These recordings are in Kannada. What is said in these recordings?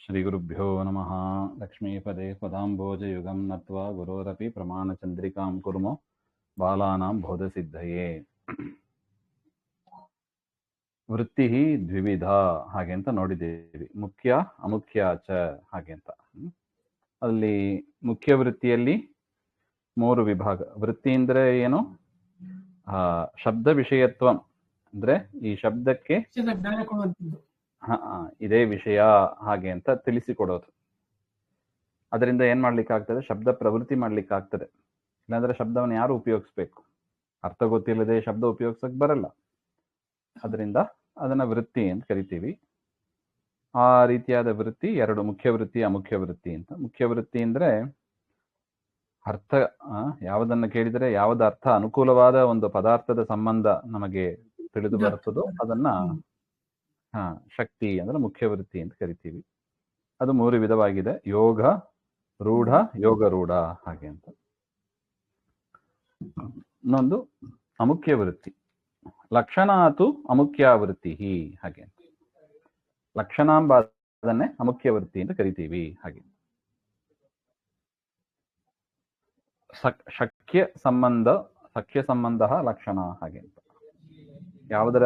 श्रीगुरुभ्यो नमः। लक्ष्मीपदे पदाम्बोजयुगं नत्वा गुरोरपि प्रमाणचन्द्रिकां कुर्मो बालानां बोधसिद्धये। ವೃತ್ತಿ ದ್ವಿವಿಧ ಹಾಗೆ ಅಂತ ನೋಡಿದ್ದೇವೆ. ಮುಖ್ಯ ಅಮುಖ್ಯ ಚ ಹಾಗೆ ಅಂತ. ಅಲ್ಲಿ ಮುಖ್ಯ ವೃತ್ತಿಯಲ್ಲಿ 3 ವಿಭಾಗ. ವೃತ್ತಿ ಅಂದ್ರೆ ಏನು? ಶಬ್ದ ವಿಷಯತ್ವ ಅಂದ್ರೆ ಈ ಶಬ್ದಕ್ಕೆ ಇದೇ ವಿಷಯ ಹಾಗೆ ಅಂತ ತಿಳಿಸಿಕೊಡೋದು. ಅದರಿಂದ ಏನ್ ಮಾಡ್ಲಿಕ್ಕಾಗ್ತದೆ? ಶಬ್ದ ಪ್ರವೃತ್ತಿ ಮಾಡ್ಲಿಕ್ಕಾಗ್ತದೆ. ಇಲ್ಲಾಂದ್ರೆ ಶಬ್ದವನ್ನು ಯಾರು ಉಪಯೋಗಿಸ್ಬೇಕು? ಅರ್ಥ ಗೊತ್ತಿಲ್ಲದೆ ಶಬ್ದ ಉಪಯೋಗಿಸಕ್ ಬರಲ್ಲ. ಅದರಿಂದ ಅದನ್ನ ವೃತ್ತಿ ಅಂತ ಕರಿತೀವಿ. ಆ ರೀತಿಯಾದ ವೃತ್ತಿ 2: ಮುಖ್ಯ ವೃತ್ತಿ, ಅಮುಖ್ಯ ವೃತ್ತಿ ಅಂತ. ಮುಖ್ಯ ವೃತ್ತಿ ಅಂದ್ರೆ ಅರ್ಥ, ಯಾವುದನ್ನ ಕೇಳಿದರೆ ಯಾವ್ದು ಅರ್ಥ ಅನುಕೂಲವಾದ ಒಂದು ಪದಾರ್ಥದ ಸಂಬಂಧ ನಮಗೆ ತಿಳಿದು ಬರ್ತದೋ ಅದನ್ನ ಶಕ್ತಿ ಅಂದ್ರೆ ಮುಖ್ಯ ವೃತ್ತಿ ಅಂತ ಕರಿತೀವಿ. ಅದು 3 ವಿಧವಾಗಿದೆ: ಯೋಗ ರೂಢ, ಯೋಗ ರೂಢ ಹಾಗೆ ಅಂತ. ಇನ್ನೊಂದು ಅಮುಖ್ಯ ವೃತ್ತಿ. ಲಕ್ಷಣಾತು ಅಮುಖ್ಯ ವೃತ್ತಿ ಹಾಗೆ ಅಂತ. ಲಕ್ಷಣಾಂಬ ಅದನ್ನೇ ಅಮುಖ್ಯ ವೃತ್ತಿ ಅಂತ ಕರಿತೀವಿ ಹಾಗೆ. ಶಕ್ಯ ಸಂಬಂಧ ಲಕ್ಷಣ ಹಾಗೆ ಅಂತ. ಯಾವುದರ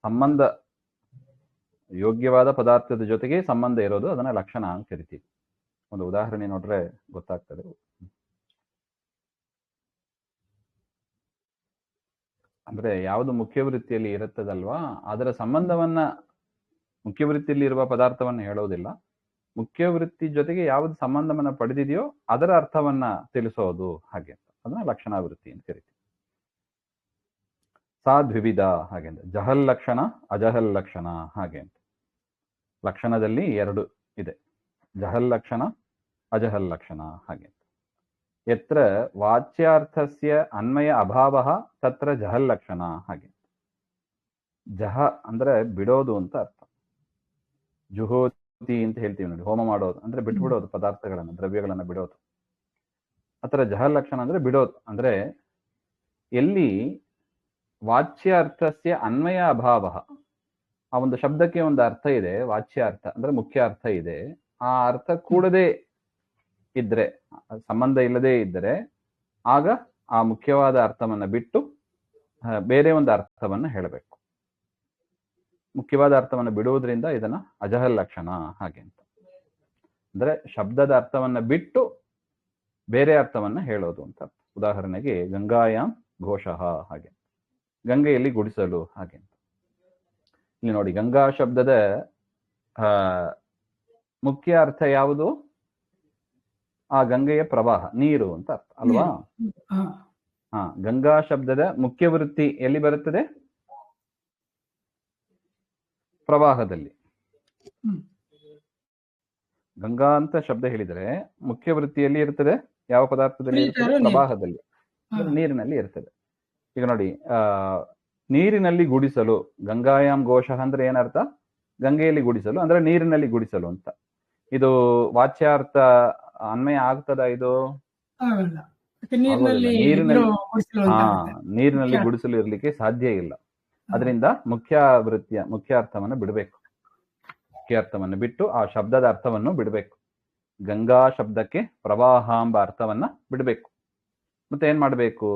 ಸಂಬಂಧ ಯೋಗ್ಯವಾದ ಪದಾರ್ಥದ ಜೊತೆಗೆ ಸಂಬಂಧ ಇರೋದು ಅದನ್ನ ಲಕ್ಷಣ ಅಂತ ಕರಿತೀವಿ. ಒಂದು ಉದಾಹರಣೆ ನೋಡ್ರೆ ಗೊತ್ತಾಗ್ತದೆ. ಅಂದ್ರೆ ಯಾವುದು ಮುಖ್ಯ ವೃತ್ತಿಯಲ್ಲಿ ಇರುತ್ತದಲ್ವಾ, ಅದರ ಸಂಬಂಧವನ್ನ ಮುಖ್ಯ ವೃತ್ತಿಯಲ್ಲಿ ಇರುವ ಪದಾರ್ಥವನ್ನ ಹೇಳೋದಿಲ್ಲ. ಮುಖ್ಯ ವೃತ್ತಿ ಜೊತೆಗೆ ಯಾವ್ದು ಸಂಬಂಧವನ್ನ ಪಡೆದಿದೆಯೋ ಅದರ ಅರ್ಥವನ್ನ ತಿಳಿಸೋದು ಹಾಗೆ ಅಂತ. ಅದನ್ನ ಲಕ್ಷಣ ವೃತ್ತಿ ಅಂತ ಕರಿತೀವಿ. ಸಾ ದ್ವಿವಿಧ ಹಾಗೆ ಅಂತ. ಜಹಲ್ ಲಕ್ಷಣ, ಅಜಹಲ್ ಲಕ್ಷಣ ಹಾಗೆ ಅಂತ. ಲಕ್ಷಣದಲ್ಲಿ 2 ಇದೆ: ಜಹಲ್ ಲಕ್ಷಣ, ಅಜಹಲ್ ಲಕ್ಷಣ ಹಾಗೆ ಅಂತ. ಯತ್ರ ವಾಚ್ಯಾರ್ಥಸ್ಯ ಅನ್ವಯ ಅಭಾವ ತತ್ರ ಜಹಲ್ ಲಕ್ಷಣ ಹಾಗೆ. ಜಹ ಅಂದ್ರೆ ಬಿಡೋದು ಅಂತ ಅರ್ಥ. ಜುಹೋತಿ ಅಂತ ಹೇಳ್ತೀವಿ ನೋಡಿ, ಹೋಮ ಮಾಡೋದು ಅಂದ್ರೆ ಬಿಟ್ಬಿಡೋದು, ಪದಾರ್ಥಗಳನ್ನ ದ್ರವ್ಯಗಳನ್ನ ಬಿಡೋದು. ಆತರ ಜಹಲ್ ಲಕ್ಷಣ ಅಂದ್ರೆ ಬಿಡೋದು. ಅಂದ್ರೆ ಎಲ್ಲಿ ವಾಚ್ಯ ಅರ್ಥಸ್ಯ ಅನ್ವಯ ಅಭಾವ, ಆ ಒಂದು ಶಬ್ದಕ್ಕೆ ಒಂದು ಅರ್ಥ ಇದೆ, ವಾಚ್ಯ ಅರ್ಥ ಅಂದ್ರೆ ಮುಖ್ಯ ಅರ್ಥ ಇದೆ, ಆ ಅರ್ಥ ಕೂಡದೇ ಇದ್ರೆ, ಸಂಬಂಧ ಇಲ್ಲದೆ ಇದ್ದರೆ ಆಗ ಆ ಮುಖ್ಯವಾದ ಅರ್ಥವನ್ನ ಬಿಟ್ಟು ಬೇರೆ ಒಂದು ಅರ್ಥವನ್ನ ಹೇಳಬೇಕು. ಮುಖ್ಯವಾದ ಅರ್ಥವನ್ನ ಬಿಡುವುದರಿಂದ ಇದನ್ನ ಅಜಹಲ್ ಲಕ್ಷಣ ಹಾಗೆ ಅಂತ. ಅಂದ್ರೆ ಶಬ್ದದ ಅರ್ಥವನ್ನ ಬಿಟ್ಟು ಬೇರೆ ಅರ್ಥವನ್ನ ಹೇಳೋದು ಅಂತ. ಉದಾಹರಣೆಗೆ ಗಂಗಾಯಾಮ್ ಘೋಷಃ ಹಾಗೆ, ಗಂಗೆಯಲ್ಲಿ ಗುಡಿಸಲು ಹಾಗೆ ಅಂತ. ಇಲ್ಲಿ ನೋಡಿ, ಗಂಗಾ ಶಬ್ದದ ಮುಖ್ಯ ಅರ್ಥ ಯಾವುದು? ಆ ಗಂಗೆಯ ಪ್ರವಾಹ, ನೀರು ಅಂತ ಅರ್ಥ ಅಲ್ವಾ? ಗಂಗಾ ಶಬ್ದದ ಮುಖ್ಯ ವೃತ್ತಿ ಎಲ್ಲಿ ಬರುತ್ತದೆ? ಪ್ರವಾಹದಲ್ಲಿ. ಗಂಗಾ ಅಂತ ಶಬ್ದ ಹೇಳಿದರೆ ಮುಖ್ಯ ವೃತ್ತಿಯಲ್ಲಿ ಇರ್ತದೆ ಯಾವ ಪದಾರ್ಥದಲ್ಲಿ ಇರ್ತದೆ? ಪ್ರವಾಹದಲ್ಲಿ, ನೀರಿನಲ್ಲಿ ಇರ್ತದೆ. ಈಗ ನೋಡಿ, ನೀರಿನಲ್ಲಿ ಗುಡಿಸಲು, ಗಂಗಾಯಾಮ್ ಘೋಷ ಅಂದ್ರೆ ಏನರ್ಥ? ಗಂಗೆಯಲ್ಲಿ ಗುಡಿಸಲು ಅಂದ್ರೆ ನೀರಿನಲ್ಲಿ ಗುಡಿಸಲು ಅಂತ. ಇದು ವಾಚ್ಯಾರ್ಥ ಅನ್ವಯ ಆಗ್ತದ? ಇದು ನೀರಿನಲ್ಲಿ ಗುಡಿಸಲು ಇರ್ಲಿಕ್ಕೆ ಸಾಧ್ಯ ಇಲ್ಲ. ಅದರಿಂದ ಮುಖ್ಯ ಅರ್ಥವನ್ನು ಬಿಡಬೇಕು. ಮುಖ್ಯ ಅರ್ಥವನ್ನು ಬಿಟ್ಟು ಆ ಶಬ್ದದ ಅರ್ಥವನ್ನು ಬಿಡಬೇಕು. ಗಂಗಾ ಶಬ್ದಕ್ಕೆ ಪ್ರವಾಹ ಎಂಬ ಅರ್ಥವನ್ನ ಬಿಡಬೇಕು. ಮತ್ತೆ ಏನ್ ಮಾಡ್ಬೇಕು?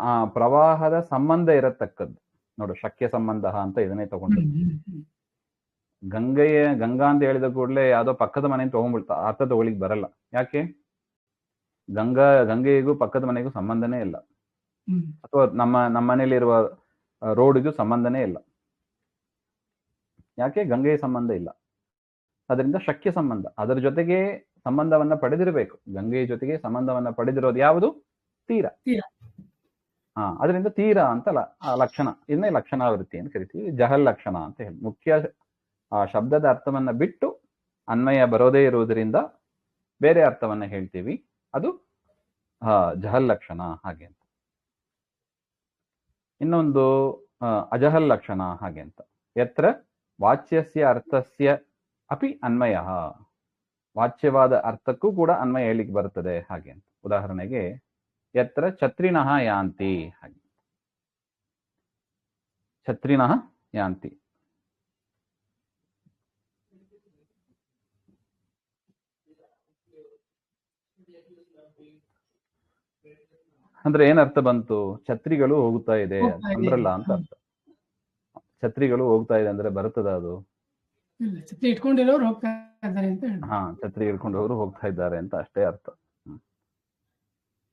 ಆ ಪ್ರವಾಹದ ಸಂಬಂಧ ಇರತಕ್ಕದ್ದು ನೋಡು, ಶಕ್ಯ ಸಂಬಂಧ ಅಂತ ಇದನ್ನೇ ತಗೊಂಡು. ಗಂಗಾ ಅಂತ ಹೇಳಿದ ಕೂಡಲೇ ಯಾವ್ದೋ ಪಕ್ಕದ ಮನೆ ತಗೊಂಡ್ಬಿಡ್ತಾ ಅರ್ಥ ತಗೊಳ್ಳಿಕ್ ಬರಲ್ಲ. ಯಾಕೆ? ಗಂಗೆಗೂ ಪಕ್ಕದ ಮನೆಗೂ ಸಂಬಂಧನೇ ಇಲ್ಲ, ಅಥವಾ ನಮ್ಮ ಮನೇಲಿ ಇರುವ ರೋಡ್ಗೂ ಸಂಬಂಧನೇ ಇಲ್ಲ. ಯಾಕೆ? ಗಂಗೆಯ ಸಂಬಂಧ ಇಲ್ಲ. ಅದರಿಂದ ಶಕ್ಯ ಸಂಬಂಧ, ಅದರ ಜೊತೆಗೆ ಸಂಬಂಧವನ್ನ ಪಡೆದಿರಬೇಕು. ಗಂಗೆಯ ಜೊತೆಗೆ ಸಂಬಂಧವನ್ನ ಪಡೆದಿರೋದು ಯಾವುದು? ತೀರ. ಅದರಿಂದ ತೀರ ಅಂತ ಲಕ್ಷಣ, ಇದನ್ನೇ ಲಕ್ಷಣಾವೃತ್ತಿ ಅಂತ ಕರಿತೀವಿ. ಜಹಲ್ ಲಕ್ಷಣ ಅಂತ ಹೇಳಿ. ಮುಖ್ಯ ಆ ಶಬ್ದದ ಅರ್ಥವನ್ನ ಬಿಟ್ಟು ಅನ್ವಯ ಬರೋದೇ ಇರುವುದರಿಂದ ಬೇರೆ ಅರ್ಥವನ್ನ ಹೇಳ್ತೀವಿ, ಅದು ಜಹಲ್ ಲಕ್ಷಣ ಹಾಗೆ ಅಂತ. ಇನ್ನೊಂದು ಅಜಹಲ್ ಲಕ್ಷಣ ಹಾಗೆ ಅಂತ. ಯತ್ರ ವಾಚ್ಯಸ್ಯ ಅರ್ಥಸ್ಯ ಅಪಿ ಅನ್ವಯ, ವಾಚ್ಯವಾದ ಅರ್ಥಕ್ಕೂ ಕೂಡ ಅನ್ವಯ ಹೇಳಿಕ್ಕೆ ಬರುತ್ತದೆ ಹಾಗೆ ಅಂತ. ಉದಾಹರಣೆಗೆ ಯತ್ರ ಛತ್ರಿನಃ ಯಾಂತಿ ಹಾಗೆ. ಛತ್ರಿನಃ ಯಾಂತಿ ಅಂದ್ರೆ ಏನ್ ಅರ್ಥ ಬಂತು? ಛತ್ರಿಗಳು ಹೋಗ್ತಾ ಇದೆ ಹೋಗ್ತಾ ಇದೆ. ಅಂದ್ರಲ್ಲ ಅಂತ ಅರ್ಥ. ಛತ್ರಿಗಳು ಹೋಗ್ತಾ ಇದೆ ಅಂದ್ರೆ ಬರ್ತದ ಅದು? ಇಲ್ಲ, ಛತ್ರಿ ಇಟ್ಕೊಂಡಿರೋರು ಹೋಗ್ತಾ ಇದ್ದಾರೆ ಅಂತ ಹೇಳಿ. ಹಾ, ಛತ್ರಿ ಹಿಡ್ಕೊಂಡವರು ಹೋಗ್ತಾ ಇದ್ದಾರೆ ಅಂತ ಅಷ್ಟೇ ಅರ್ಥ.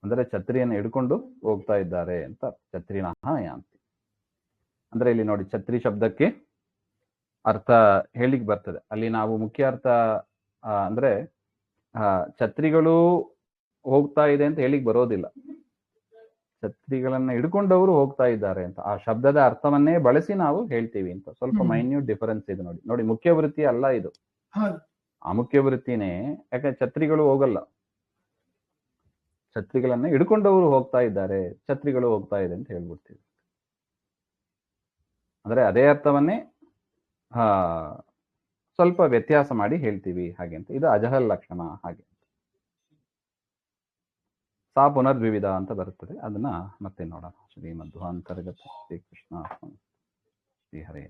ಅಂದ್ರೆ ಛತ್ರಿಯನ್ನು ಹಿಡ್ಕೊಂಡು ಹೋಗ್ತಾ ಇದ್ದಾರೆ ಅಂತ. ಛತ್ರಿನಃ ಯಾಂತಿ ಅಂದ್ರೆ ಇಲ್ಲಿ ನೋಡಿ, ಛತ್ರಿ ಶಬ್ದಕ್ಕೆ ಅರ್ಥ ಹೇಳಿಕ್ ಬರ್ತದೆ. ಅಲ್ಲಿ ನಾವು ಮುಖ್ಯ ಅರ್ಥ ಅಂದ್ರೆ ಛತ್ರಿಗಳು ಹೋಗ್ತಾ ಇದೆ ಅಂತ ಹೇಳಿಕ್ ಬರೋದಿಲ್ಲ. ಛತ್ರಿಗಳನ್ನ ಹಿಡ್ಕೊಂಡವರು ಹೋಗ್ತಾ ಇದ್ದಾರೆ ಅಂತ ಆ ಶಬ್ದದ ಅರ್ಥವನ್ನೇ ಬಳಸಿ ನಾವು ಹೇಳ್ತೀವಿ ಅಂತ. ಸ್ವಲ್ಪ ಮೈನ್ಯೂಟ್ ಡಿಫರೆನ್ಸ್ ಇದೆ ನೋಡಿ. ನೋಡಿ, ಮುಖ್ಯ ವೃತ್ತಿ ಅಲ್ಲ ಇದು, ಅಮುಖ್ಯ ವೃತ್ತಿನೇ. ಯಾಕಂದ್ರೆ ಛತ್ರಿಗಳು ಹೋಗಲ್ಲ, ಛತ್ರಿಗಳನ್ನ ಹಿಡ್ಕೊಂಡವರು ಹೋಗ್ತಾ ಇದ್ದಾರೆ, ಛತ್ರಿಗಳು ಹೋಗ್ತಾ ಇದೆ ಅಂತ ಹೇಳ್ಬಿಡ್ತೀವಿ. ಅಂದ್ರೆ ಅದೇ ಅರ್ಥವನ್ನೇ ಸ್ವಲ್ಪ ವ್ಯತ್ಯಾಸ ಮಾಡಿ ಹೇಳ್ತೀವಿ ಹಾಗೆ ಅಂತ. ಇದು ಅಜಹಲ್ ಲಕ್ಷಣ ಹಾಗೆ. ಸಾ ಪುನರ್ದ್ವಿವಿಧ ಅಂತ ಬರುತ್ತದೆ, ಅದನ್ನ ಮತ್ತೆ ನೋಡೋಣ. ಶ್ರೀಮಧ್ವಾಂತರ್ಗತ ಶ್ರೀಕೃಷ್ಣ ಶ್ರೀ ಹರೇ.